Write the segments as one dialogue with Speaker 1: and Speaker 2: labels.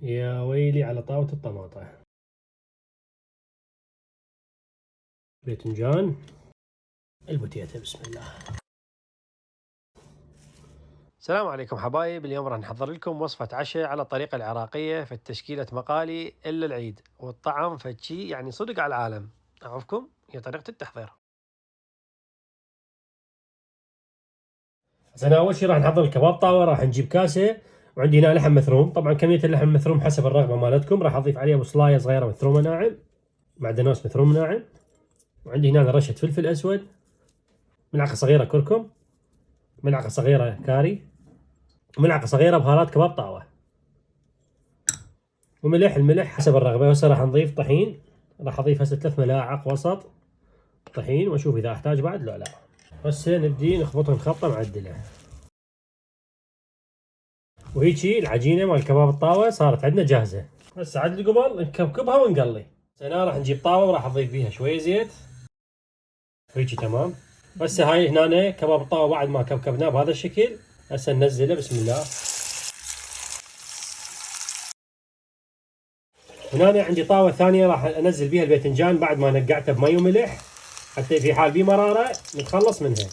Speaker 1: يا ويلي على طاوة الطماطة. باذنجان، البوتيتا، بسم الله. السلام عليكم حبايب، اليوم راح نحضر لكم وصفة عشاء على الطريقة العراقية في التشكيلة مقالي إلا العيد، والطعم فتشي يعني صدق على العالم. أعرفكم هي طريقة التحضير. بس أنا أول شيء راح نحضر الكباب طاوة. راح نجيب كاسة وعندي هنا لحم مثروم. طبعا كمية اللحم المثروم حسب الرغبة مالتكم. راح أضيف عليها بصلاية صغيرة مثرومة ناعم، معدنوس مثروم ناعم، وعندي هنا رشة فلفل أسود، ملعقة صغيرة كركم، ملعقة صغيرة كاري، ملعقة صغيرة بهارات كباب طاوة، وملح. الملح حسب الرغبة. هسه راح نضيف طحين. راح أضيف هسه 3 ملاعق وسط طحين، وأشوف إذا أحتاج بعد لو لا. هسه نبدي نخبطهم خبطة معدلة. وهيجي العجينة مال كباب الطاوة صارت عندنا جاهزة. هسه عاد قبل نكبكبها ونقلي. هنا راح نجيب طاوة وراح أضيف فيها شوية زيت. هيجي تمام. هسه هاي هنا كباب الطاوة بعد ما كبكبناه بهذا الشكل. هسه ننزله بسم الله. هنا عندي طاوة ثانية راح انزل بيها الباذنجان بعد ما نقعته بمي وملح، حتى في حال بيه مرارة نتخلص منها.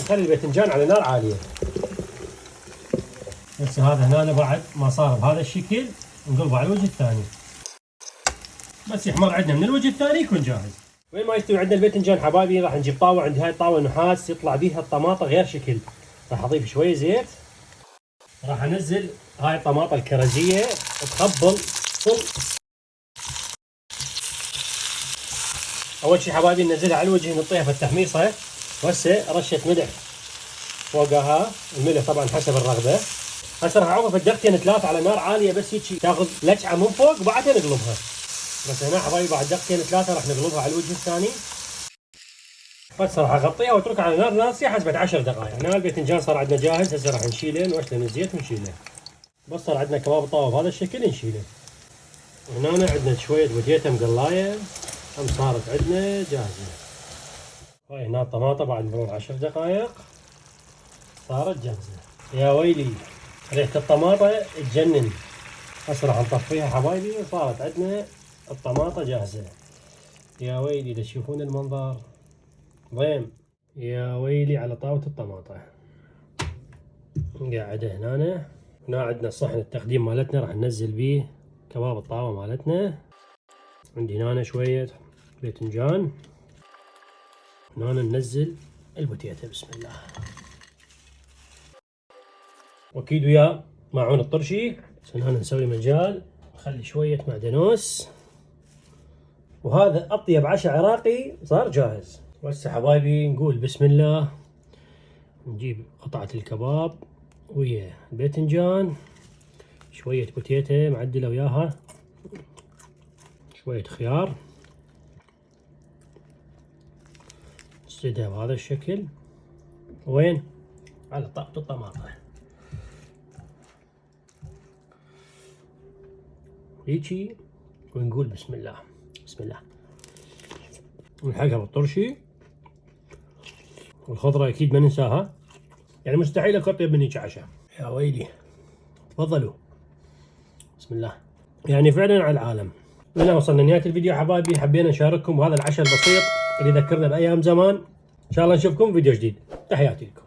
Speaker 1: نخلي الباذنجان على نار عالية. هسه هذا هنا بعد ما صار بهذا الشكل نقلبه على الوجه الثاني. بس يحمر عندنا من الوجه الثاني يكون جاهز. وين ما يستوي عندنا الباذنجان حبايبي راح نجيب طاوة. عندي هاي طاوة نحاس يطلع بيها الطماطة غير شكل. راح اضيف شوية زيت. راح انزل هاي الطماطة الكرزية تخبل فل. اول شي حبايبي ننزلها على الوجه، نعطيها في التحميصة. وهسه رشة ملح فوقها. الملح طبعا حسب الرغبة. هسه راح اعوضها في دقيقتين 3 على نار عالية بس هيك تاخذ لجعة من فوق وبعدها نقلبها. بس هنا حبايبي بعد دقيقتين 3 راح نقلبها على الوجه الثاني. بس راح اغطيها واتركها على نار ناصية حسب 10 دقائق. هنا الباذنجان صار عندنا جاهز. هسه راح نشيله نوشله من الزيت ونشيله. بس صار عندنا كباب طاوة بهذا الشكل نشيله. هنا عندنا شوية بوتيتا مقلاية هم صارت عندنا جاهزة. هاي هنا الطماطة بعد مرور 10 دقائق صارت جاهزة. يا ويلي ريحة الطماطة تجنن. هسه راح نطفيها حبايبي. وصارت عندنا الطماطة جاهزة. يا ويلي اذا تشوفون المنظر ضيم. يا ويلي على طاوة الطماطة قاعدة هنا. هنا عندنا صحن التقديم مالتنا راح ننزل بيه كباب الطاوة مالتنا. عندي هنا شوية باذنجان. هنا ننزل البوتيتا بسم الله. واكيد وياه معون الطرشي. بس هنا نسوي مجال نخلي شوية معدنوس. وهذا اطيب عشاء عراقي صار جاهز. وهسه حبايبي نقول بسم الله. نجيب قطعة الكباب ويا الباذنجان، شوية بوتيتا معدلة وياها، شوية خيار، نسدها بهذا الشكل. وين؟ على طاقة الطماطة هيجي. ونقول بسم الله. بسم الله. ونحقها بالطرشي. والخضرة أكيد ما ننساها. يعني مستحيل أكون أطيب من هيك عشاء. يا ويلي تفضلوا. بسم الله. يعني فعلا على العالم. هنا وصلنا لنهاية الفيديو حبايبي. حبينا نشارككم هذا العشاء البسيط اللي ذكرنا بأيام زمان. إن شاء الله نشوفكم فيديو جديد. تحياتي لكم.